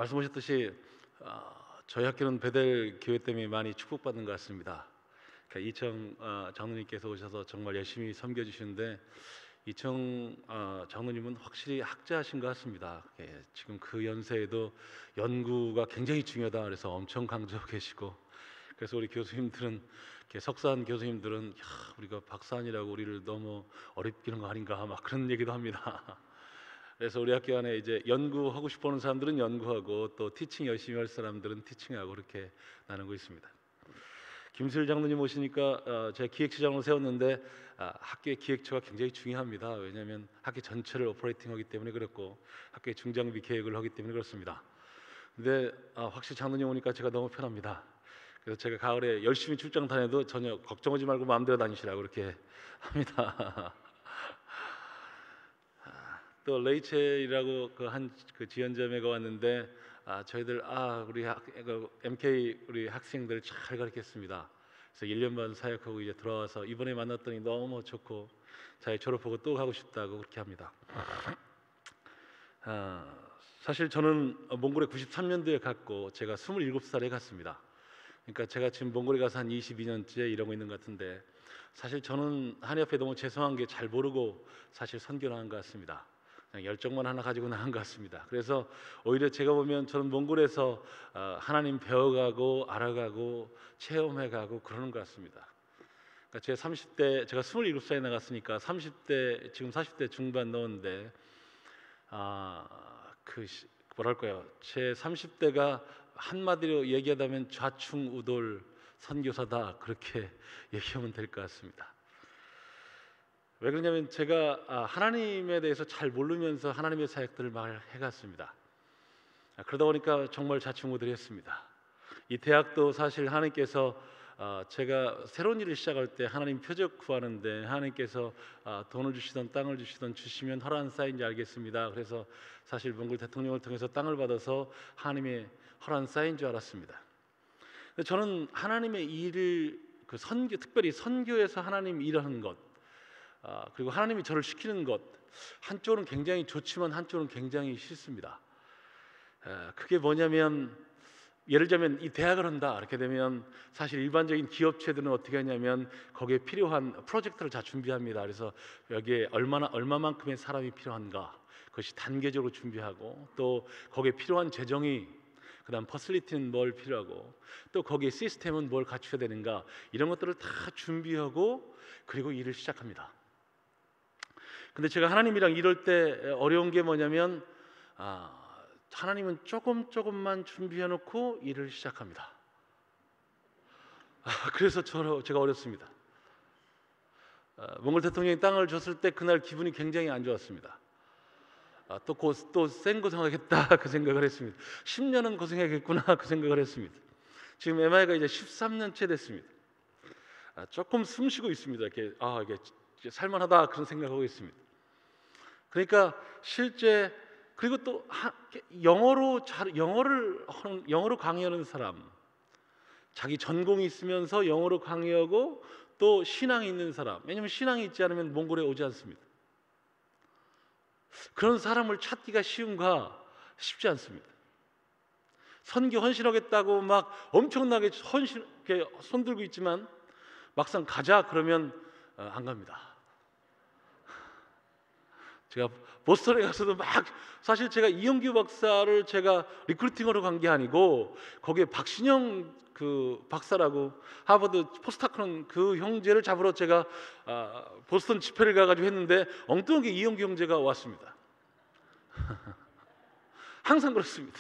말씀하셨듯이 저희 학교는 베델 교회 때문에 많이 축복받는 것 같습니다. 그러니까 이청 장로님께서 오셔서 정말 열심히 섬겨주시는데 이청 장로님은 확실히 학자하신 것 같습니다. 지금 그 연세에도 연구가 굉장히 중요하다 그래서 엄청 강조하고 계시고, 그래서 우리 교수님들은 석사한 교수님들은 우리가 박사아니라고 우리를 너무 어렵게 하는 거 아닌가 막 그런 얘기도 합니다. 그래서 우리 학교 안에 이제 연구하고 싶어하는 사람들은 연구하고 또 티칭 열심히 할 사람들은 티칭하고 그렇게 나누고 있습니다. 김수일 장로님 오시니까 제가 기획처장으로 세웠는데 학교의 기획처가 굉장히 중요합니다. 왜냐하면 학교 전체를 오퍼레이팅하기 때문에 그렇고 학교의 중장비 계획을 하기 때문에 그렇습니다. 근데 확실히 장로님 오니까 제가 너무 편합니다. 그래서 제가 가을에 열심히 출장 다녀도 전혀 걱정하지 말고 마음대로 다니시라고 그렇게 합니다. 또 레이첼이라고 그 지연자매가 왔는데 저희들 우리 MK 우리 학생들 잘 가르쳤습니다. 그래서 1년 반 사역하고 이제 돌아와서 이번에 만났더니 너무 좋고 자기 졸업하고 또 가고 싶다고 그렇게 합니다. 사실 저는 몽골에 93년도에 갔고 제가 27살에 갔습니다. 그러니까 제가 지금 몽골에 가서 한 22년째 일하고 있는 것 같은데, 사실 저는 한의협회 너무 죄송한 게 잘 모르고 사실 선교를 한 것 같습니다. 그냥 열정만 하나 가지고 나간 것 같습니다. 그래서 오히려 제가 보면 저는 몽골에서 하나님 배워가고 알아가고 체험해가고 그러는 것 같습니다. 그러니까 제 30대 제가 27살에 나갔으니까 30대 지금 40대 중반 넣었는데 뭐랄까요, 제 30대가 한마디로 얘기하자면 좌충우돌 선교사다 그렇게 얘기하면 될 것 같습니다. 왜 그러냐면 제가 하나님에 대해서 잘 모르면서 하나님의 사역들을 막 해갔습니다. 그러다 보니까 정말 좌충우돌했습니다. 이 대학도 사실 하나님께서 제가 새로운 일을 시작할 때 하나님 표적 구하는데 하나님께서 돈을 주시던 땅을 주시면 허락한 사인지 알겠습니다. 그래서 사실 몽골 대통령을 통해서 땅을 받아서 하나님의 허락한 사인 줄 알았습니다. 저는 하나님의 일을 선교, 특별히 선교에서 하나님 일하는 것, 그리고 하나님이 저를 시키는 것, 한쪽은 굉장히 좋지만 한쪽은 굉장히 싫습니다. 그게 뭐냐면, 예를 들자면 이 대학을 한다 이렇게 되면 사실 일반적인 기업체들은 어떻게 하냐면 거기에 필요한 프로젝트를 다 준비합니다. 그래서 여기에 얼마만큼의 사람이 필요한가 그것이 단계적으로 준비하고, 또 거기에 필요한 재정이, 그다음 퍼실리티는 뭘 필요하고, 또 거기에 시스템은 뭘 갖춰야 되는가, 이런 것들을 다 준비하고 그리고 일을 시작합니다. 근데 제가 하나님이랑 이럴 때 어려운 게 뭐냐면 하나님은 조금만 준비해 놓고 일을 시작합니다. 그래서 제가 어렵습니다. 몽골 대통령이 땅을 줬을 때 그날 기분이 굉장히 안 좋았습니다. 또 센 고생하겠다 그 생각을 했습니다. 10년은 고생하겠구나 그 생각을 했습니다. 지금 MI가 이제 13년째 됐습니다. 조금 숨쉬고 있습니다. 이게 살만하다 그런 생각하고 있습니다. 그러니까 실제, 그리고 또 영어로 강의하는 사람, 자기 전공이 있으면서 영어로 강의하고 또 신앙이 있는 사람, 왜냐하면 신앙이 있지 않으면 몽골에 오지 않습니다. 그런 사람을 찾기가 쉬운가? 쉽지 않습니다. 선교 헌신하겠다고 막 엄청나게 손 들고 있지만 막상 가자 그러면 안 갑니다. 제가 보스턴에 가서도 사실 제가 이영규 박사를 제가 리크루팅으로 간 게 아니고 거기에 박신영 그 박사라고 하버드 포스타크론 그 형제를 잡으러 제가 보스턴 집회를 가가지고 했는데 엉뚱하게 이영규 형제가 왔습니다. 항상 그렇습니다.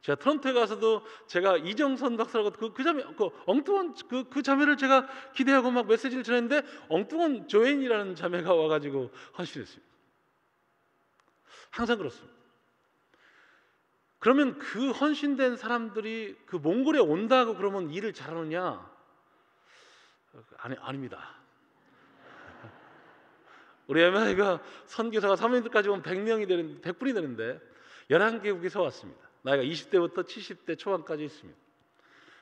제가 토론토에 가서도 제가 이정선 박사라고 그 자매, 엉뚱한 그 자매를 제가 기대하고 막 메시지를 전했는데 엉뚱한 조앤이라는 자매가 와가지고 헌신했습니다. 항상 그렇습니다. 그러면 그 헌신된 사람들이 그 몽골에 온다고 그러면 일을 잘하느냐? 아닙니다. 우리 MI가 선교사가 3년까지 오면 100분이 되는데 11개국에서 왔습니다. 나이가 20대부터 70대 초반까지 있습니다.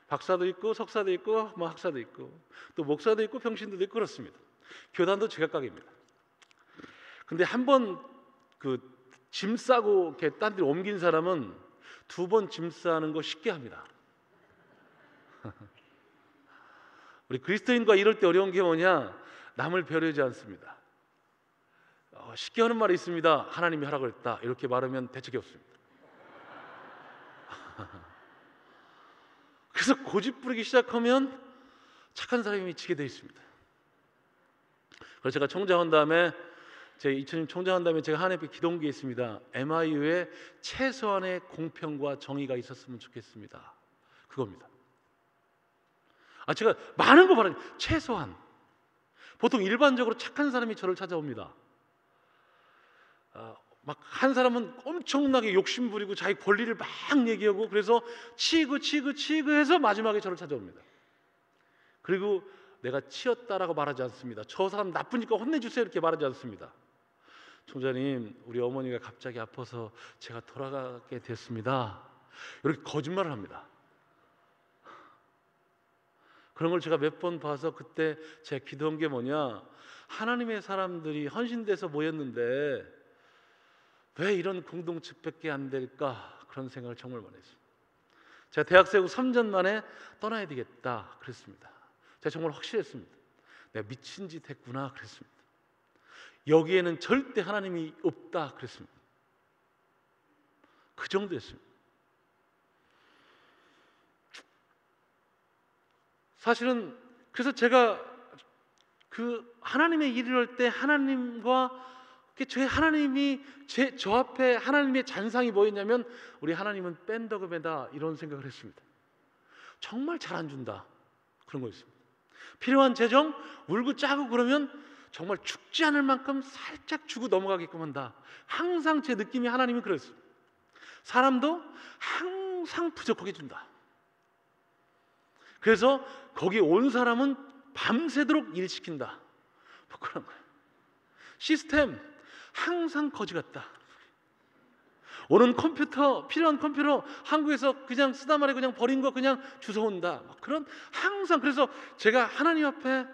박사도 있고 석사도 있고 학사도 있고 또 목사도 있고 평신도도 있고 그렇습니다. 교단도 제각각입니다. 근데 한번 짐 싸고 이렇게 딴 데로 옮긴 사람은 두 번 짐 싸는 거 쉽게 합니다. 우리 그리스도인과 이럴 때 어려운 게 뭐냐? 남을 배려하지 않습니다. 쉽게 하는 말이 있습니다. 하나님이 하라고 했다. 이렇게 말하면 대책이 없습니다. 그래서 고집 부리기 시작하면 착한 사람이 지게 되어 있습니다. 그래서 제가 총장한 다음에 제 2000년 총장한 다음에 제가 하나님께 기도한 게 있습니다. MIU에 최소한의 공평과 정의가 있었으면 좋겠습니다. 그겁니다. 제가 많은 거 바라요. 최소한. 보통 일반적으로 착한 사람이 저를 찾아옵니다. 막 한 사람은 엄청나게 욕심 부리고 자기 권리를 막 얘기하고 그래서 치고 해서 마지막에 저를 찾아옵니다. 그리고 내가 치였다라고 말하지 않습니다. 저 사람 나쁘니까 혼내주세요 이렇게 말하지 않습니다. 총장님, 우리 어머니가 갑자기 아파서 제가 돌아가게 됐습니다. 이렇게 거짓말을 합니다. 그런 걸 제가 몇 번 봐서 그때 제가 기도한 게 뭐냐, 하나님의 사람들이 헌신돼서 모였는데 왜 이런 공동체밖에 안 될까, 그런 생각을 정말 많이 했습니다. 제가 대학생이고 3년 만에 떠나야 되겠다 그랬습니다. 제가 정말 확실했습니다. 내가 미친 짓 했구나 그랬습니다. 여기에는 절대 하나님이 없다 그랬습니다. 그 정도였습니다. 사실은 그래서 제가 그 하나님의 일을 할 때 하나님과 하나님이 저 앞에 하나님의 잔상이 뭐였냐면 우리 하나님은 뺀덕음에다 이런 생각을 했습니다. 정말 잘 안 준다 그런 거였습니다. 필요한 재정 울고 짜고 그러면 정말 죽지 않을 만큼 살짝 주고 넘어가게끔 한다. 항상 제 느낌이 하나님이 그랬어요. 사람도 항상 부족하게 준다. 그래서 거기 온 사람은 밤새도록 일시킨다. 뭐 그런 거예요. 시스템 항상 거지 같다. 오는 컴퓨터, 필요한 컴퓨터 한국에서 그냥 쓰다 말해 그냥 버린 거 그냥 주워온다. 그런 항상. 그래서 제가 하나님 앞에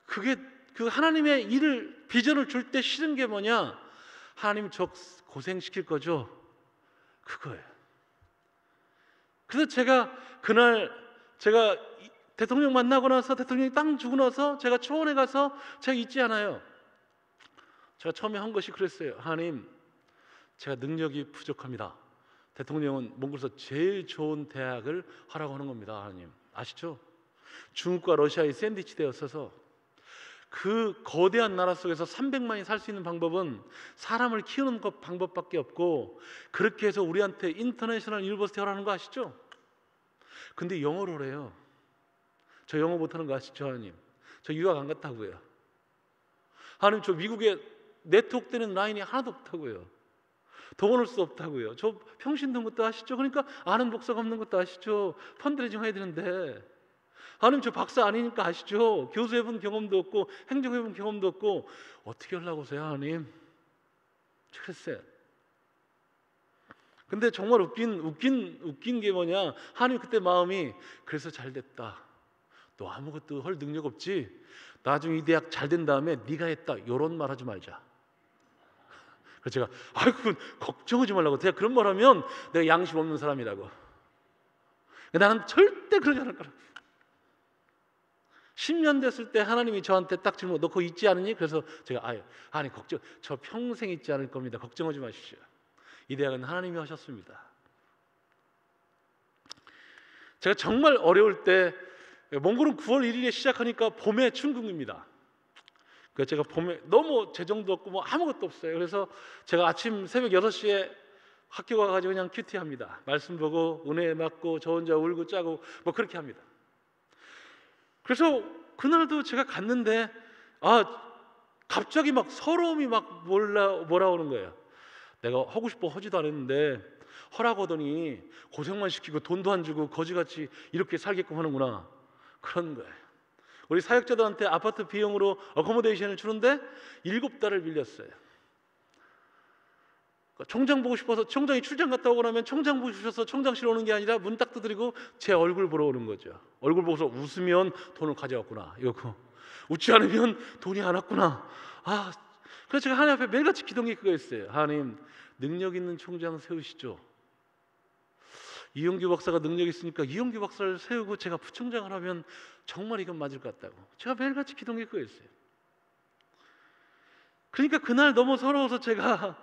그게 그 하나님의 일을 비전을 줄 때 싫은 게 뭐냐, 하나님 저 고생시킬 거죠, 그거예요. 그래서 제가 그날 제가 대통령 만나고 나서 대통령이 땅 주고 나서 제가 초원에 가서 제가 잊지 않아요. 제가 처음에 한 것이 그랬어요. 하나님, 제가 능력이 부족합니다. 대통령은 몽골에서 제일 좋은 대학을 하라고 하는 겁니다. 하나님 아시죠? 중국과 러시아의 샌드위치 되었어서 그 거대한 나라 속에서 300만이 살 수 있는 방법은 사람을 키우는 것 방법밖에 없고, 그렇게 해서 우리한테 인터내셔널 유니버시티 하라는 거 아시죠? 근데 영어로 해요. 저 영어 못하는 거 아시죠? 하나님, 저 유학 안 갔다고요. 하나님, 저 미국에 네트워크 되는 라인이 하나도 없다고요. 돈 벌 수 없다고요. 저 평신 든 것도 아시죠? 그러니까 아는 목사가 없는 것도 아시죠? 펀드레이징 해야 되는데. 하나님, 저 박사 아니니까 아시죠? 교수 해본 경험도 없고 행정 해본 경험도 없고 어떻게 하려고 하세요? 하나님, 그랬어요. 근데 정말 웃긴 게 뭐냐, 하나님 그때 마음이 그래서 잘 됐다. 너 아무것도 할 능력 없지? 나중에 이 대학 잘 된 다음에 네가 했다 이런 말 하지 말자. 그래서 제가 아이고 걱정하지 말라고, 내가 그런 말 하면 내가 양심 없는 사람이라고. 나는 절대 그러지 않을 거라고. 10년 됐을 때 하나님이 저한테 딱 질문, 너 그거 잊지 않으니? 그래서 제가 아니 걱정, 저 평생 잊지 않을 겁니다. 걱정하지 마십시오. 이 대학은 하나님이 하셨습니다. 제가 정말 어려울 때, 몽골은 9월 1일에 시작하니까 봄에 춘궁입니다. 그래서 제가 봄에 너무 재정도 없고 뭐 아무것도 없어요. 그래서 제가 아침 새벽 6시에 학교 가가지고 그냥 큐티합니다. 말씀 보고 은혜 받고 저 혼자 울고 짜고 뭐 그렇게 합니다. 그래서 그날도 제가 갔는데 갑자기 막 서러움이 막 몰아오는 거예요. 내가 하고 싶어 하지도 않았는데 허라고 하더니 고생만 시키고 돈도 안 주고 거지같이 이렇게 살게끔 하는구나, 그런 거예요. 우리 사역자들한테 아파트 비용으로 어코모데이션을 주는데 7달을 빌렸어요. 총장 보고 싶어서 총장이 출장 갔다 오고 나면 총장 보고 싶어서 총장실 오는 게 아니라 문 딱 두드리고 제 얼굴 보러 오는 거죠. 얼굴 보고서 웃으면 돈을 가져왔구나, 이거 웃지 않으면 돈이 안 왔구나. 그래서 제가 하나님 앞에 매일같이 기도한 게 그거였어요. 하나님, 능력 있는 총장 세우시죠. 이용규 박사가 능력이 있으니까 이용규 박사를 세우고 제가 부총장을 하면 정말 이건 맞을 것 같다고 제가 매일같이 기도한 게 그거였어요. 그러니까 그날 너무 서러워서 제가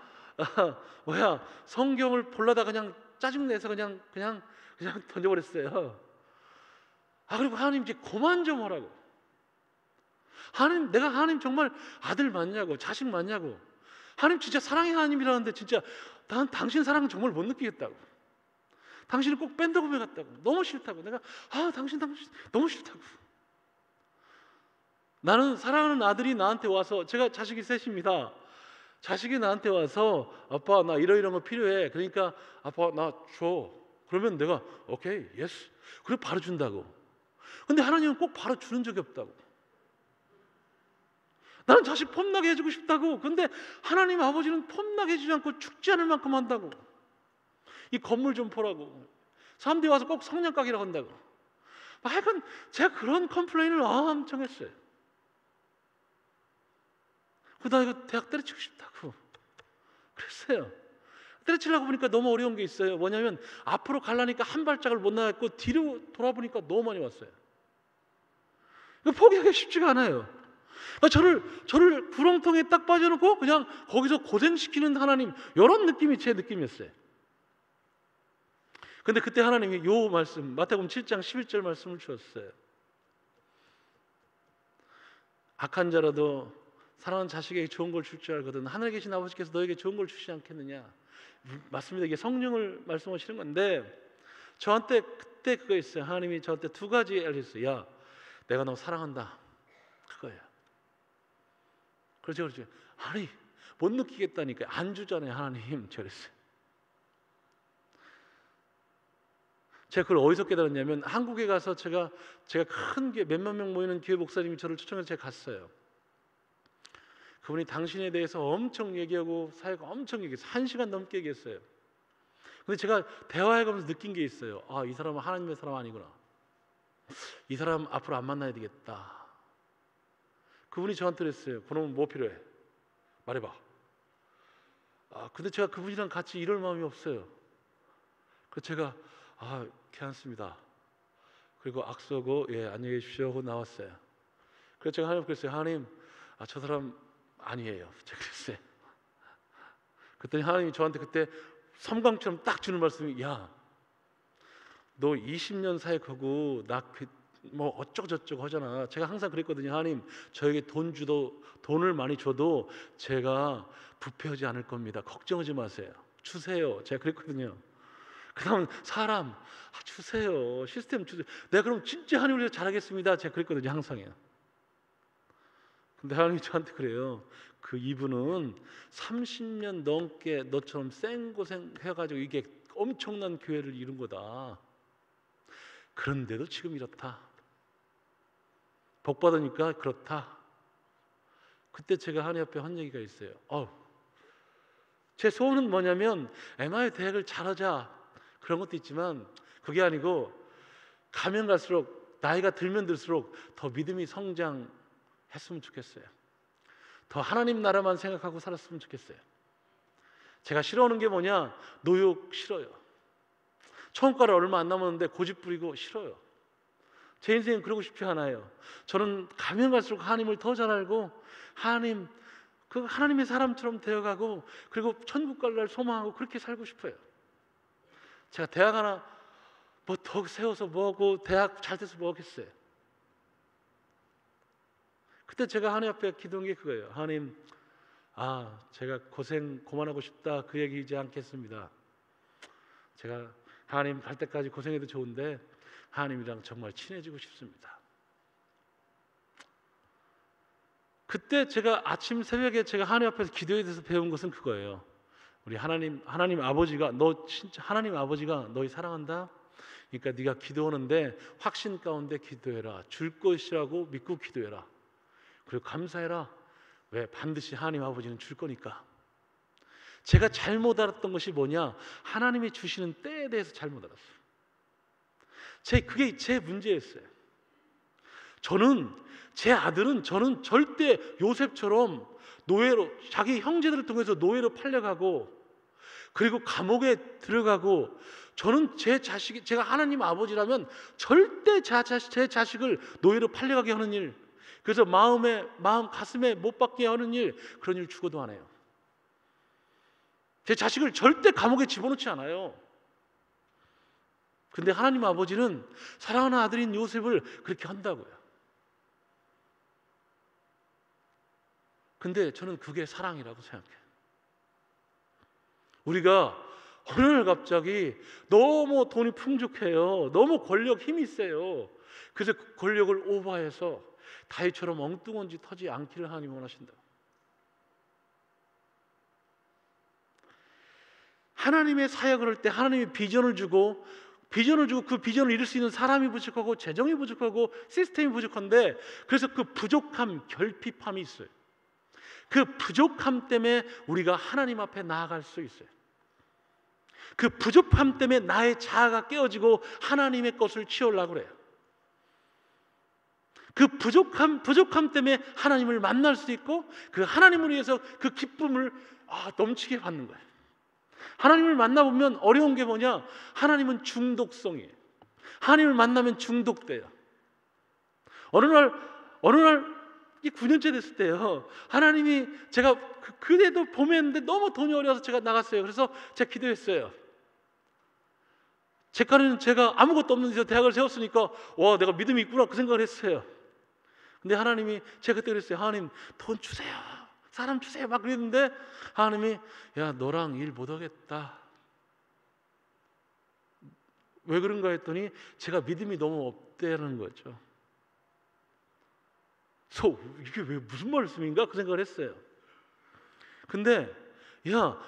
성경을 볼라다 그냥 짜증내서 그냥 던져버렸어요. 그리고 하나님 이제 그만 좀 하라고. 하나님, 내가 하나님 정말 아들 맞냐고, 자식 맞냐고. 하나님 진짜 사랑의 하나님이라는데 진짜 난 당신 사랑은 정말 못 느끼겠다고. 당신을 꼭 밴드 고백 같다고. 너무 싫다고. 내가 당신 너무 싫다고. 나는 사랑하는 아들이 나한테 와서, 제가 자식이 셋입니다. 자식이 나한테 와서 아빠 나 이런 거 필요해. 그러니까 아빠 나 줘. 그러면 내가 오케이 예스. 그리고 바로 준다고. 근데 하나님은 꼭 바로 주는 적이 없다고. 나는 자식 폼나게 해주고 싶다고. 근데 하나님 아버지는 폼나게 해주지 않고 죽지 않을 만큼 한다고. 이 건물 좀 보라고. 사람들이 와서 꼭 성냥가기라고 한다고. 하여간 제가 그런 컴플레인을 엄청 했어요. 나 이거 대학 때려치고 싶다고 그랬어요. 때려치려고 보니까 너무 어려운 게 있어요. 뭐냐면 앞으로 가려니까 한 발짝을 못 나갔고 뒤로 돌아보니까 너무 많이 왔어요. 이거 포기하기 쉽지가 않아요. 저를 구렁텅이에 딱 빠져놓고 그냥 거기서 고생시키는 하나님, 이런 느낌이 제 느낌이었어요. 근데 그때 하나님이 요 말씀, 마태복음 7장 11절 말씀을 주었어요. 악한 자라도 사랑하는 자식에게 좋은 걸 줄 줄 알거든 하늘에 계신 아버지께서 너에게 좋은 걸 주시지 않겠느냐. 맞습니다. 이게 성령을 말씀하시는 건데 저한테 그때 그거 있어요. 하나님이 저한테 두 가지 알려주셨어요. 야, 내가 너 사랑한다. 그거예요. 그렇죠. 아니 못 느끼겠다니까. 안 주잖아요 하나님. 저랬어요. 제가 그걸 어디서 깨달았냐면 한국에 가서 제가 큰 게 몇만 명 모이는 교회 목사님이 저를 초청해서 제가 갔어요. 그분이 당신에 대해서 엄청 얘기하고 사회가 엄청 얘기했어요. 1시간 넘게 얘기했어요. 근데 제가 대화해가면서 느낀 게 있어요. 이 사람은 하나님의 사람 아니구나. 이 사람 앞으로 안 만나야 되겠다. 그분이 저한테 그랬어요. 그러면 뭐 필요해? 말해봐. 근데 제가 그분이랑 같이 이럴 마음이 없어요. 그래서 제가 괜찮습니다. 그리고 악수하고 안녕히 계십시오 하고 나왔어요. 그래서 제가 하나님 그랬어요. 하나님 저 사람 아니에요. 제가 그랬어요. 그랬더니 하나님이 저한테 그때 섬광처럼 딱 주는 말씀이 야, 너 20년 사역하고 나 뭐 어쩌고저쩌고 하잖아. 제가 항상 그랬거든요. 하나님 저에게 돈을 많이 줘도 제가 부패하지 않을 겁니다. 걱정하지 마세요. 주세요. 제가 그랬거든요. 그 다음 사람 주세요. 시스템 주세요. 내가 그럼 진짜 하나님을 위해서 잘하겠습니다. 제가 그랬거든요. 항상요. 근데 하나님이 저한테 그래요. 이분은 30년 넘게 너처럼 생고생 해가지고 이게 엄청난 교회를 이룬 거다. 그런데도 지금 이렇다. 복 받으니까 그렇다. 그때 제가 하나님 앞에 한 얘기가 있어요. 제 소원은 뭐냐면 MI 대학을 잘하자 그런 것도 있지만 그게 아니고 가면 갈수록 나이가 들면 들수록 더 믿음이 성장했으면 좋겠어요. 더 하나님 나라만 생각하고 살았으면 좋겠어요. 제가 싫어하는 게 뭐냐? 노욕 싫어요. 천국가를 얼마 안 남았는데 고집 부리고 싫어요. 제 인생은 그러고 싶지 않아요. 저는 가면 갈수록 하나님을 더 잘 알고 하나님의 사람처럼 되어가고 그리고 천국 갈 날 소망하고 그렇게 살고 싶어요. 제가 대학 하나 뭐 더 세워서 뭐하고 대학 잘 돼서 뭐 하겠어요. 그때 제가 하나님 앞에 기도한 게 그거예요. 하나님 제가 고생 그만하고 싶다 그 얘기이지 않겠습니다. 제가 하나님 갈 때까지 고생해도 좋은데 하나님이랑 정말 친해지고 싶습니다. 그때 제가 아침 새벽에 제가 하나님 앞에서 기도에 대해서 배운 것은 그거예요. 우리 하나님 아버지가 너 진짜 하나님 아버지가 너희 사랑한다. 그러니까 네가 기도하는데 확신 가운데 기도해라. 줄 것이라고 믿고 기도해라. 그리고 감사해라. 왜? 반드시 하나님 아버지는 줄 거니까. 제가 잘못 알았던 것이 뭐냐? 하나님이 주시는 때에 대해서 잘못 알았어요. 그게 제 문제였어요. 제 아들은 저는 절대 요셉처럼 노예로 자기 형제들을 통해서 노예로 팔려가고 그리고 감옥에 들어가고, 저는 제가 하나님 아버지라면 절대 제 자식을 노예로 팔려가게 하는 일, 그래서 가슴에 못 박게 하는 일, 그런 일 죽어도 안 해요. 제 자식을 절대 감옥에 집어넣지 않아요. 근데 하나님 아버지는 사랑하는 아들인 요셉을 그렇게 한다고요. 근데 저는 그게 사랑이라고 생각해요. 우리가 어느 날 갑자기 너무 돈이 풍족해요. 너무 권력 힘이 세요. 그래서 그 권력을 오버해서 다윗처럼 엉뚱한 짓 하지 않기를 하나님이 원하신다. 하나님의 사역을 할 때 하나님이 비전을 주고 그 비전을 이룰 수 있는 사람이 부족하고 재정이 부족하고 시스템이 부족한데, 그래서 그 부족함, 결핍함이 있어요. 그 부족함 때문에 우리가 하나님 앞에 나아갈 수 있어요. 그 부족함 때문에 나의 자아가 깨어지고 하나님의 것을 취하려고 그래요. 그 부족함 때문에 하나님을 만날 수 있고, 그 하나님을 위해서 그 기쁨을 넘치게 받는 거예요. 하나님을 만나보면 어려운 게 뭐냐? 하나님은 중독성이에요. 하나님을 만나면 중독돼요. 어느 날 이 9년째 됐을 때요, 하나님이, 제가 그때도 봄이었는데 너무 돈이 어려워서 제가 나갔어요. 그래서 제가 기도했어요. 제가 아무것도 없는 데서 대학을 세웠으니까 와, 내가 믿음이 있구나, 그 생각을 했어요. 근데 하나님이, 제가 그때 그랬어요. 하나님, 돈 주세요, 사람 주세요, 막 그랬는데 하나님이, 야, 너랑 일 못하겠다. 왜 그런가 했더니 제가 믿음이 너무 없다는 거죠. 이게 왜 무슨 말씀인가, 그 생각을 했어요. 근데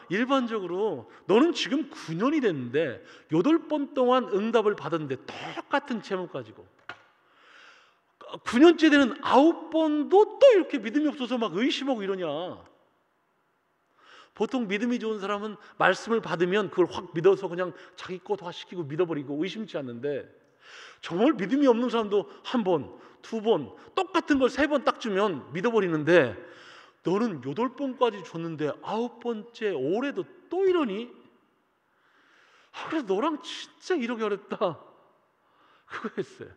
일반적으로 너는 지금 9년이 됐는데 8번 동안 응답을 받았는데 똑같은 제목 가지고 9년째 되는 9번도 또 이렇게 믿음이 없어서 막 의심하고 이러냐. 보통 믿음이 좋은 사람은 말씀을 받으면 그걸 확 믿어서 그냥 자기 것화시키고 믿어버리고 의심치 않는데, 정말 믿음이 없는 사람도 1번, 2번, 똑같은 걸 3번 딱 주면 믿어버리는데, 너는 8번까지 줬는데 9번째 올해도 또 이러니? 그래서 너랑 진짜 이러기 어렵다, 그거 했어요.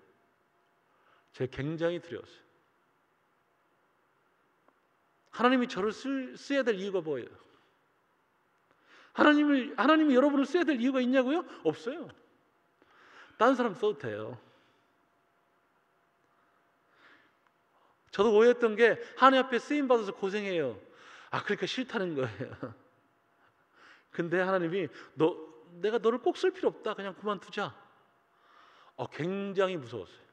제가 굉장히 두려웠어요. 하나님이 저를 써야 될 이유가 뭐예요? 하나님이 여러분을 써야 될 이유가 있냐고요? 없어요. 다른 사람 써도 돼요. 저도 오해했던 게, 하나님 앞에 쓰임 받아서 고생해요. 그러니까 싫다는 거예요. 근데 하나님이 내가 너를 꼭 쓸 필요 없다, 그냥 그만두자. 굉장히 무서웠어요.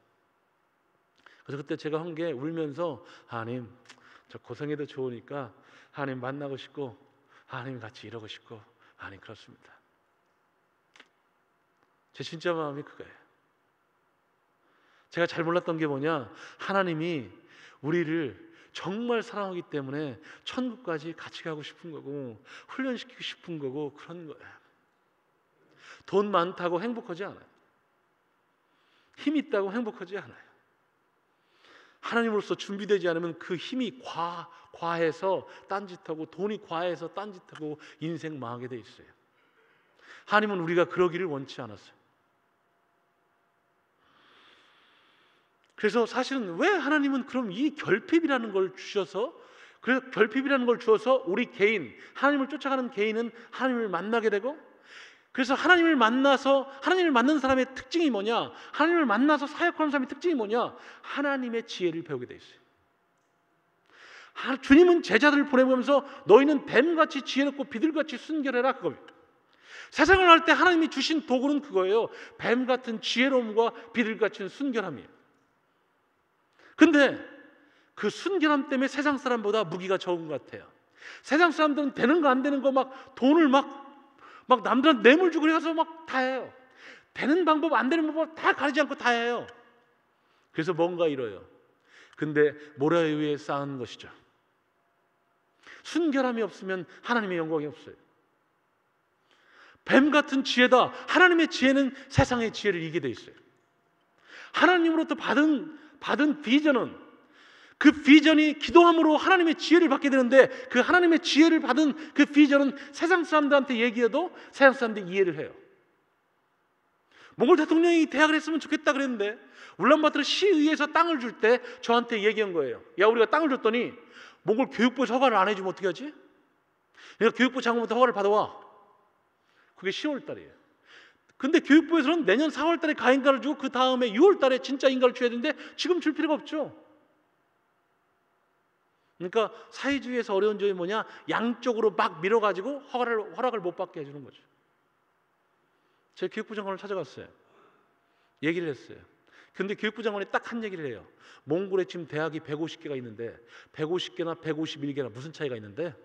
그래서 그때 제가 한 게, 울면서, 하나님, 저 고생해도 좋으니까 하나님 만나고 싶고 하나님 같이 이러고 싶고, 하나님 그렇습니다. 제 진짜 마음이 그거예요. 제가 잘 몰랐던 게 뭐냐, 하나님이 우리를 정말 사랑하기 때문에 천국까지 같이 가고 싶은 거고, 훈련시키고 싶은 거고, 그런 거예요. 돈 많다고 행복하지 않아요. 힘 있다고 행복하지 않아요. 하나님으로서 준비되지 않으면 그 힘이 과해서 딴짓하고, 돈이 과해서 딴짓하고 인생 망하게 돼 있어요. 하나님은 우리가 그러기를 원치 않았어요. 그래서 사실은 왜 하나님은 그럼 이 결핍이라는 걸 주셔서, 우리 개인, 하나님을 쫓아가는 개인은 하나님을 만나게 되고, 그래서 하나님을 만난 사람의 특징이 뭐냐, 하나님을 만나서 사역하는 사람의 특징이 뭐냐, 하나님의 지혜를 배우게 돼 있어요. 주님은 제자들을 보내면서 너희는 뱀같이 지혜롭고 비둘같이 순결해라, 그겁니다. 세상을 할 때 하나님이 주신 도구는 그거예요. 뱀 같은 지혜로움과 비둘 같은 순결함이에요. 근데 그 순결함 때문에 세상 사람보다 무기가 적은 것 같아요. 세상 사람들은 되는 거 안 되는 거 막 돈을 막 남들한테 뇌물 주고 해서 막 다 해요. 되는 방법 안 되는 방법 다 가리지 않고 다 해요. 그래서 뭔가 이뤄요. 근데 모래 위에 쌓은 것이죠. 순결함이 없으면 하나님의 영광이 없어요. 뱀 같은 지혜다. 하나님의 지혜는 세상의 지혜를 이기게 돼 있어요. 하나님으로부터 받은 비전은 그 비전이 기도함으로 하나님의 지혜를 받게 되는데, 그 하나님의 지혜를 받은 그 비전은 세상 사람들한테 얘기해도 세상 사람들이 이해를 해요. 몽골 대통령이 대학을 했으면 좋겠다 그랬는데 울란바토르 시의회에서 땅을 줄 때 저한테 얘기한 거예요. 야, 우리가 땅을 줬더니 몽골 교육부에서 허가를 안 해주면 어떻게 하지? 내가 교육부 장관부터 허가를 받아와. 그게 10월 달이에요. 근데 교육부에서는 내년 4월 달에 가인가를 주고 그 다음에 6월 달에 진짜 인가를 줘야 되는데 지금 줄 필요가 없죠. 그러니까 사회주의에서 어려운 점이 뭐냐? 양쪽으로 막 밀어가지고 허락을 못 받게 해주는 거죠. 제 교육부 장관을 찾아갔어요. 얘기를 했어요. 근데 교육부 장관이 딱 한 얘기를 해요. 몽골에 지금 대학이 150개가 있는데 150개나 151개나 무슨 차이가 있는데,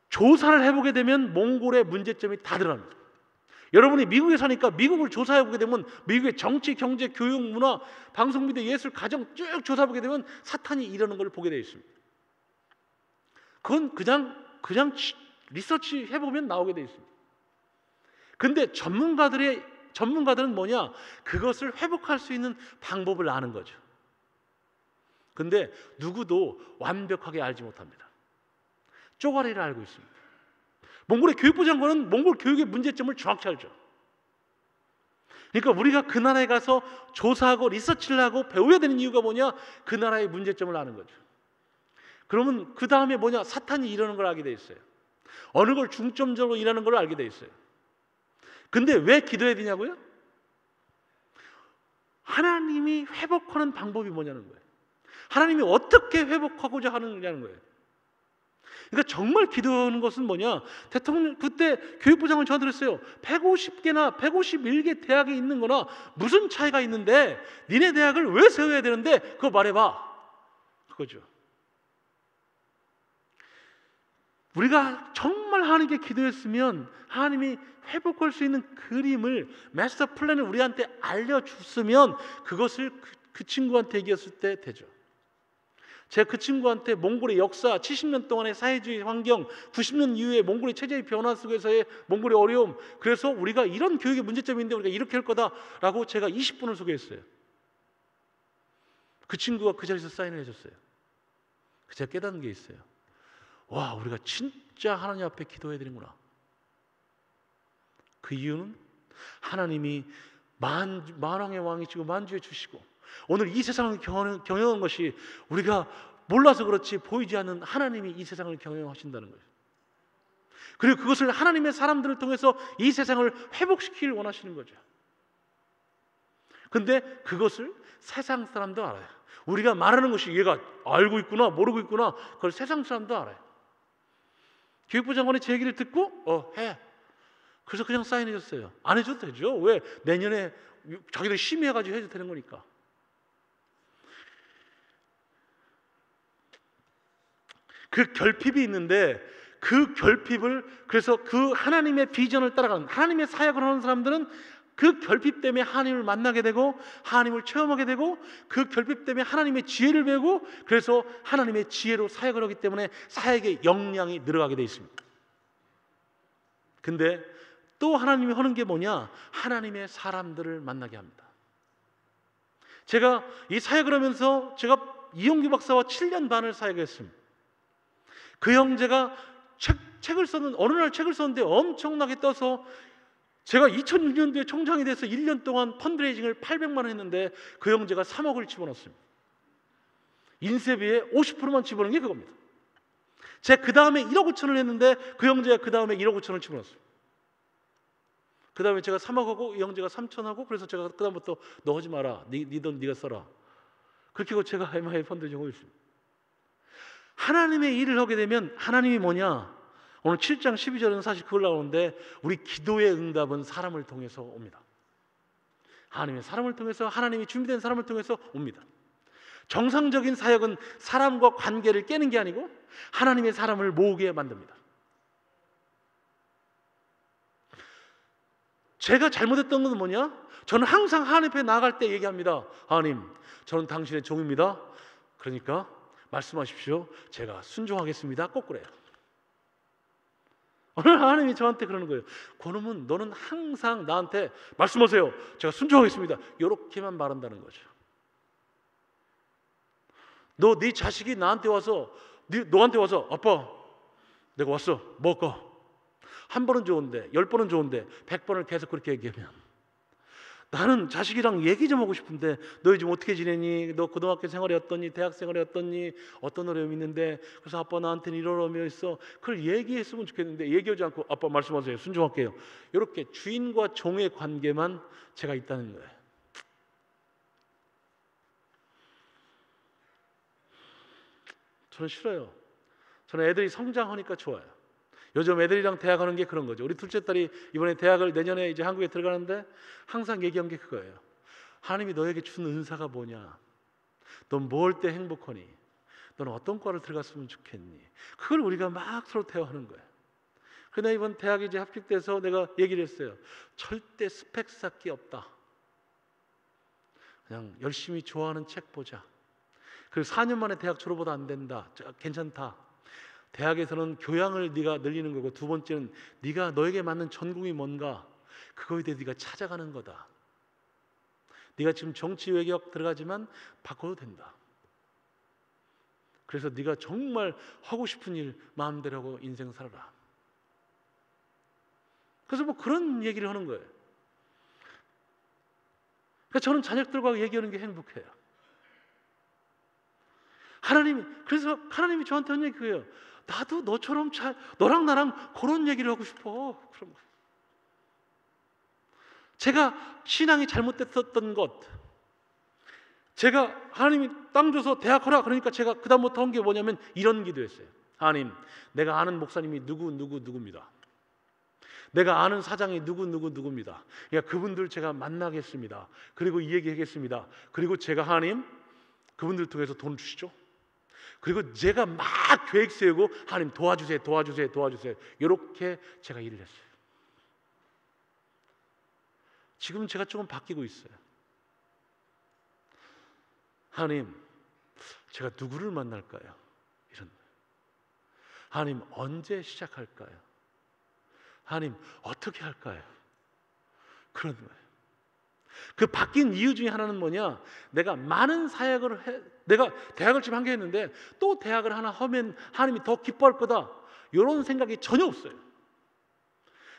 조사를 해보게 되면 몽골의 문제점이 다 드러납니다. 여러분이 미국에 사니까 미국을 조사해보게 되면 미국의 정치, 경제, 교육, 문화, 방송, 미디어, 예술, 가정 쭉 조사해보게 되면 사탄이 이러는 걸 보게 되어 있습니다. 그건 그냥 리서치 해보면 나오게 되어 있습니다. 근데 전문가들은 뭐냐? 그것을 회복할 수 있는 방법을 아는 거죠. 근데 누구도 완벽하게 알지 못합니다. 쪼가리를 알고 있습니다. 몽골의 교육부 장관은 몽골 교육의 문제점을 정확히 알죠. 그러니까 우리가 그 나라에 가서 조사하고 리서치를 하고 배워야 되는 이유가 뭐냐? 그 나라의 문제점을 아는 거죠. 그러면 그 다음에 뭐냐? 사탄이 이러는 걸 알게 돼 있어요. 어느 걸 중점적으로 일하는 걸 알게 돼 있어요. 근데 왜 기도해야 되냐고요? 하나님이 회복하는 방법이 뭐냐는 거예요. 하나님이 어떻게 회복하고자 하느냐는 거예요. 그러니까 정말 기도하는 것은 뭐냐? 대통령 그때 교육부 장관이 저한테 그랬어요. 150개나 151개 대학이 있는 거나 무슨 차이가 있는데 니네 대학을 왜 세워야 되는데 그거 말해봐. 그거죠. 우리가 정말 하나님께 기도했으면 하나님이 회복할 수 있는 그림을, 마스터 플랜을 우리한테 알려줬으면 그것을 그 친구한테 얘기했을 때 되죠. 제가 그 친구한테 몽골의 역사, 70년 동안의 사회주의 환경, 90년 이후에 몽골의 체제의 변화 속에서의 몽골의 어려움, 그래서 우리가 이런 교육의 문제점인데 우리가 이렇게 할 거다라고 제가 20분을 소개했어요. 그 친구가 그 자리에서 사인을 해줬어요. 제가 깨닫는 게 있어요. 와, 우리가 진짜 하나님 앞에 기도해야 되는구나. 그 이유는 하나님이 만왕의 왕이시고 만주의 주시고 오늘 이 세상을 경영한 것이 우리가 몰라서 그렇지 보이지 않는 하나님이 이 세상을 경영하신다는 거예요. 그리고 그것을 하나님의 사람들을 통해서 이 세상을 회복시키길 원하시는 거죠. 근데 그것을 세상 사람도 알아요. 우리가 말하는 것이 얘가 알고 있구나 모르고 있구나, 그걸 세상 사람도 알아요. 교육부 장관이 제 얘기를 듣고 해. 그래서 그냥 사인해줬어요. 안 해줘도 되죠. 왜? 내년에 자기들 심의해가지고 해도 되는 거니까. 그 결핍이 있는데 그 결핍을, 그래서 그 하나님의 비전을 따라가는, 하나님의 사역을 하는 사람들은 그 결핍 때문에 하나님을 만나게 되고 하나님을 체험하게 되고 그 결핍 때문에 하나님의 지혜를 배우고 그래서 하나님의 지혜로 사역을 하기 때문에 사역의 역량이 늘어가게 되어 있습니다. 근데 또 하나님이 하는 게 뭐냐? 하나님의 사람들을 만나게 합니다. 제가 이 사역을 하면서 제가 이용규 박사와 7년 반을 사역했습니다. 그 형제가 책을 썼는, 어느 날 책을 썼는데 엄청나게 떠서, 제가 2006년도에 총장이 돼서 1년 동안 펀드레이징을 800만 원 했는데 그 형제가 3억을 집어넣었습니다. 인쇄비에 50%만 집어넣은 게 그겁니다. 제가 그 다음에 1억 5천을 했는데 그 형제가 그 다음에 1억 5천을 집어넣었습니다. 그 다음에 제가 3억하고 이 형제가 3천하고, 그래서 제가 그 다음부터 너 하지 마라, 네 돈 네가 써라, 그렇게 하고 제가 MI 펀드레이징 하고 있습니다. 하나님의 일을 하게 되면 하나님이 뭐냐? 오늘 7장 12절은 사실 그걸 나오는데 우리 기도의 응답은 사람을 통해서 옵니다. 하나님의 사람을 통해서, 하나님이 준비된 사람을 통해서 옵니다. 정상적인 사역은 사람과 관계를 깨는 게 아니고 하나님의 사람을 모으게 만듭니다. 제가 잘못했던 건 뭐냐? 저는 항상 하나님 앞에 나아갈 때 얘기합니다. 하나님, 저는 당신의 종입니다. 그러니까 말씀하십시오. 제가 순종하겠습니다. 꼭 그래요. 오늘 하나님이 저한테 그러는 거예요. 그놈은 너는 항상 나한테 말씀하세요. 제가 순종하겠습니다. 이렇게만 말한다는 거죠. 네 자식이 나한테 와서 너한테 와서 아빠 내가 왔어 먹을까? 한 번은 좋은데 10번은 좋은데 100번을 계속 그렇게 얘기하면 나는 자식이랑 얘기 좀 하고 싶은데 너 요즘 어떻게 지내니? 너 고등학교 생활이 어떠니? 대학 생활이 어떠니? 어떤 어려움이 있는데 그래서 아빠 나한테는 이런 어려움이 있어. 그걸 얘기했으면 좋겠는데 얘기하지 않고 아빠 말씀하세요. 순종할게요. 이렇게 주인과 종의 관계만 제가 있다는 거예요. 저는 싫어요. 저는 애들이 성장하니까 좋아요. 요즘 애들이랑 대화하는 게 그런 거죠. 우리 둘째 딸이 이번에 대학을 내년에 이제 한국에 들어가는데 항상 얘기한 게 그거예요. 하나님이 너에게 준 은사가 뭐냐? 넌 뭐 할 때 행복하니? 너는 어떤 과를 들어갔으면 좋겠니? 그걸 우리가 막 서로 대화하는 거예요. 그러나 이번 대학에 이제 합격돼서 내가 얘기를 했어요. 절대 스펙 쌓기 없다. 그냥 열심히 좋아하는 책 보자. 그리고 4년 만에 대학 졸업도 안 된다. 괜찮다. 대학에서는 교양을 네가 늘리는 거고 두 번째는 네가 너에게 맞는 전공이 뭔가 그거에 대해 네가 찾아가는 거다. 네가 지금 정치 외교학 들어가지만 바꿔도 된다. 그래서 네가 정말 하고 싶은 일 마음대로 하고 인생 살아라. 그래서 뭐 그런 얘기를 하는 거예요. 그러니까 저는 자녀들과 얘기하는 게 행복해요. 그래서 하나님이 저한테 한 얘기 그거예요. 나도 너처럼 너랑 나랑 그런 얘기를 하고 싶어. 그런 거. 제가 신앙이 잘못됐었던 것, 제가 하나님이 땅 줘서 대학 하라 그러니까 제가 그다음부터 한 게 뭐냐면 이런 기도했어요. 하나님, 내가 아는 목사님이 누구입니다. 내가 아는 사장이 누구입니다. 그러니까 그분들 제가 만나겠습니다. 그리고 이 얘기하겠습니다. 그리고 제가 하나님 그분들 통해서 돈 주시죠. 그리고 제가 막 계획 세우고 하나님 도와주세요. 이렇게 제가 일을 했어요. 지금 제가 조금 바뀌고 있어요. 하나님, 제가 누구를 만날까요? 이런. 하나님, 언제 시작할까요? 하나님, 어떻게 할까요? 그런 거예요. 그 바뀐 이유 중에 하나는 뭐냐? 내가 많은 사역을 내가 대학을 지금 한 개 했는데 또 대학을 하나 하면 하나님이 더 기뻐할 거다. 이런 생각이 전혀 없어요.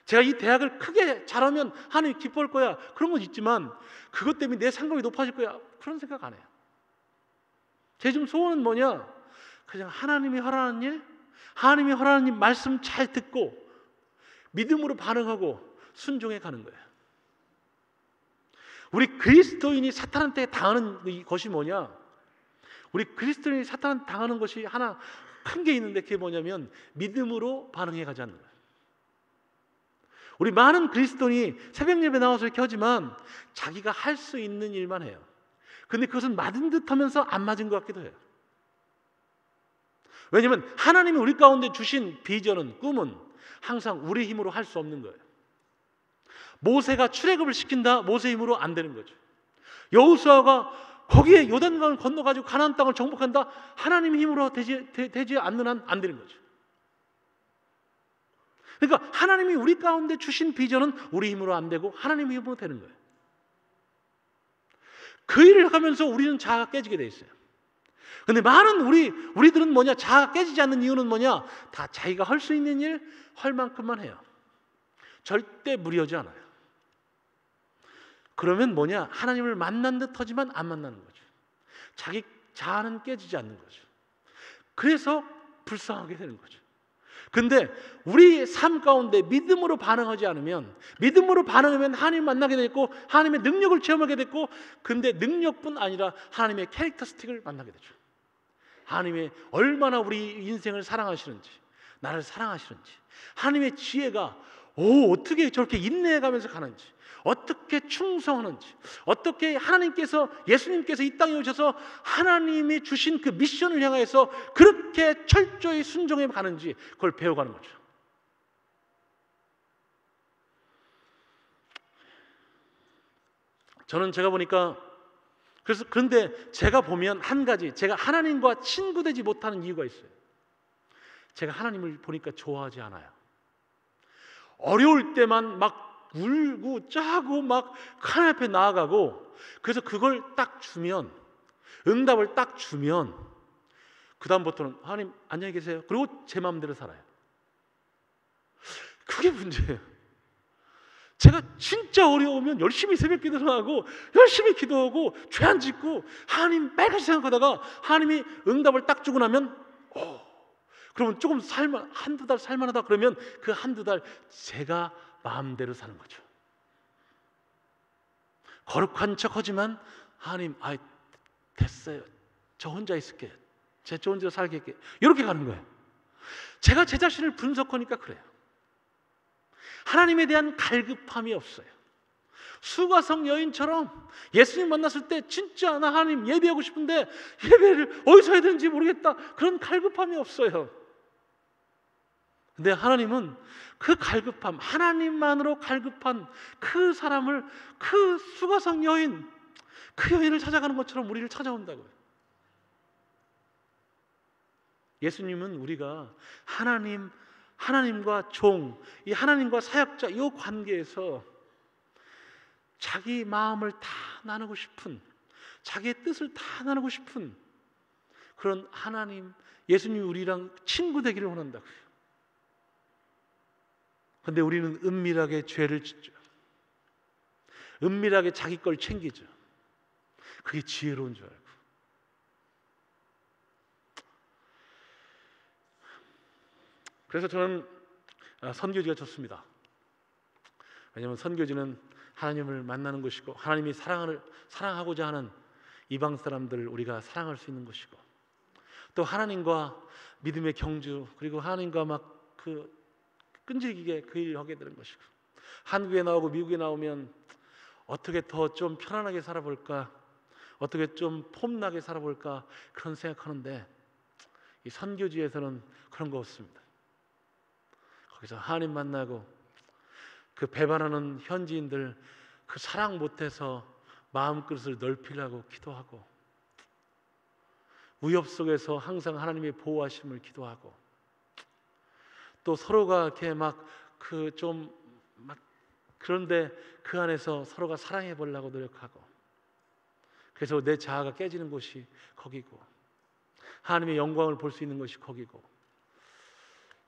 제가 이 대학을 크게 잘하면 하나님이 기뻐할 거야. 그런 건 있지만 그것 때문에 내 상급이 높아질 거야. 그런 생각 안 해요. 제 지금 소원은 뭐냐? 그냥 하나님이 하라는 일, 하나님이 하라는 일 말씀 잘 듣고 믿음으로 반응하고 순종해 가는 거예요. 우리 그리스도인이 사탄한테 당하는 것이 뭐냐? 우리 그리스도인이 사탄한테 당하는 것이 하나 큰 게 있는데 그게 뭐냐면 믿음으로 반응해 가지 않는 거예요. 우리 많은 그리스도인이 새벽 예배 나와서 이렇게 하지만 자기가 할 수 있는 일만 해요. 근데 그것은 맞은 듯 하면서 안 맞은 것 같기도 해요. 왜냐하면 하나님이 우리 가운데 주신 비전은, 꿈은 항상 우리 힘으로 할 수 없는 거예요. 모세가 출애굽을 시킨다, 모세 힘으로 안 되는 거죠. 여호수아가 거기에 요단강을 건너가지고 가나안 땅을 정복한다, 하나님 힘으로 되지 않는 한 안 되는 거죠. 그러니까 하나님이 우리 가운데 주신 비전은 우리 힘으로 안 되고 하나님 힘으로 되는 거예요. 그 일을 하면서 우리는 자아가 깨지게 돼 있어요. 근데 많은 우리들은 뭐냐? 자아가 깨지지 않는 이유는 뭐냐? 다 자기가 할 수 있는 일, 할 만큼만 해요. 절대 무리하지 않아요. 그러면 뭐냐? 하나님을 만난 듯 하지만 안 만나는 거죠. 자기 자아는 깨지지 않는 거죠. 그래서 불쌍하게 되는 거죠. 근데 우리 삶 가운데 믿음으로 반응하지 않으면, 믿음으로 반응하면 하나님 만나게 되고 하나님의 능력을 체험하게 되고, 근데 능력뿐 아니라 하나님의 캐릭터스틱을 만나게 되죠. 하나님의 얼마나 우리 인생을 사랑하시는지, 나를 사랑하시는지, 하나님의 지혜가 어떻게 저렇게 인내해가면서 가는지, 어떻게 충성하는지, 어떻게 하나님께서, 예수님께서 이 땅에 오셔서 하나님이 주신 그 미션을 향해서 그렇게 철저히 순종해 가는지 그걸 배워가는 거죠. 저는 제가 보니까, 그런데 제가 보면 한 가지, 제가 하나님과 친구되지 못하는 이유가 있어요. 제가 하나님을 보니까 좋아하지 않아요. 어려울 때만 막 울고 짜고 막 하나님 앞에 나아가고, 그래서 그걸 딱 주면, 응답을 딱 주면 그 다음부터는 하나님 안녕히 계세요, 그리고 제 마음대로 살아요. 그게 문제예요. 제가 진짜 어려우면 열심히 새벽 기도를 하고 열심히 기도하고 죄 안 짓고 하나님 매일같이 생각하다가 하나님이 응답을 딱 주고 나면 그러면 조금 살만, 한두 달 살만하다 그러면 그 한두 달 제가 마음대로 사는 거죠. 거룩한 척하지만 하나님 됐어요, 저 혼자 있을게, 저 혼자 살게, 이렇게 가는 거예요. 제가 제 자신을 분석하니까 그래요. 하나님에 대한 갈급함이 없어요. 수가성 여인처럼 예수님 만났을 때 진짜 나 하나님 예배하고 싶은데 예배를 어디서 해야 되는지 모르겠다, 그런 갈급함이 없어요. 근데 하나님은 그 갈급함, 하나님만으로 갈급한 그 사람을, 그 수가성 여인, 그 여인을 찾아가는 것처럼 우리를 찾아온다고요. 예수님은 우리가 하나님과 종, 이 하나님과 사역자 이 관계에서 자기 마음을 다 나누고 싶은, 자기의 뜻을 다 나누고 싶은 그런 하나님, 예수님이 우리랑 친구 되기를 원한다고요. 근데 우리는 은밀하게 죄를 짓죠. 은밀하게 자기 걸 챙기죠. 그게 지혜로운 줄 알고. 그래서 저는 선교지가 좋습니다. 왜냐하면 선교지는 하나님을 만나는 곳이고, 하나님이 사랑하고자 하는 이방 사람들을 우리가 사랑할 수 있는 곳이고, 또 하나님과 믿음의 경주, 그리고 하나님과 막 그 끈질기게 그 일을 하게 되는 것이고, 한국에 나오고 미국에 나오면 어떻게 더 좀 편안하게 살아볼까, 어떻게 좀 폼나게 살아볼까, 그런 생각하는데 이 선교지에서는 그런 거 없습니다. 거기서 하나님 만나고 그 배반하는 현지인들 그 사랑 못해서 마음그릇을 넓히려고 기도하고, 위협 속에서 항상 하나님의 보호하심을 기도하고, 또 서로가 이렇게 그런데 그 안에서 서로가 사랑해 보려고 노력하고, 그래서 내 자아가 깨지는 곳이 거기고, 하나님의 영광을 볼 수 있는 것이 거기고,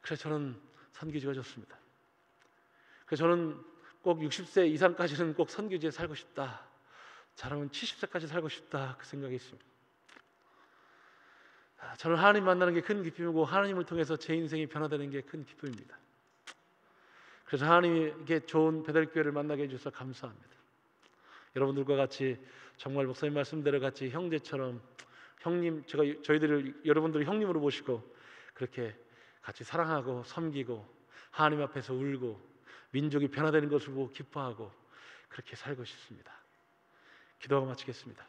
그래서 저는 선교지가 좋습니다. 그래서 저는 꼭 60세 이상까지는 꼭 선교지에 살고 싶다, 잘하면 70세까지 살고 싶다, 그 생각이 있습니다. 저는 하나님 만나는 게 큰 기쁨이고, 하나님을 통해서 제 인생이 변화되는 게 큰 기쁨입니다. 그래서 하나님에게 좋은 베델교회를 만나게 해주셔서 감사합니다. 여러분들과 같이 정말 목사님 말씀대로 같이 형제처럼, 저희들을 여러분들을 형님으로 보시고 그렇게 같이 사랑하고 섬기고 하나님 앞에서 울고 민족이 변화되는 것을 보고 기뻐하고 그렇게 살고 싶습니다. 기도하고 마치겠습니다.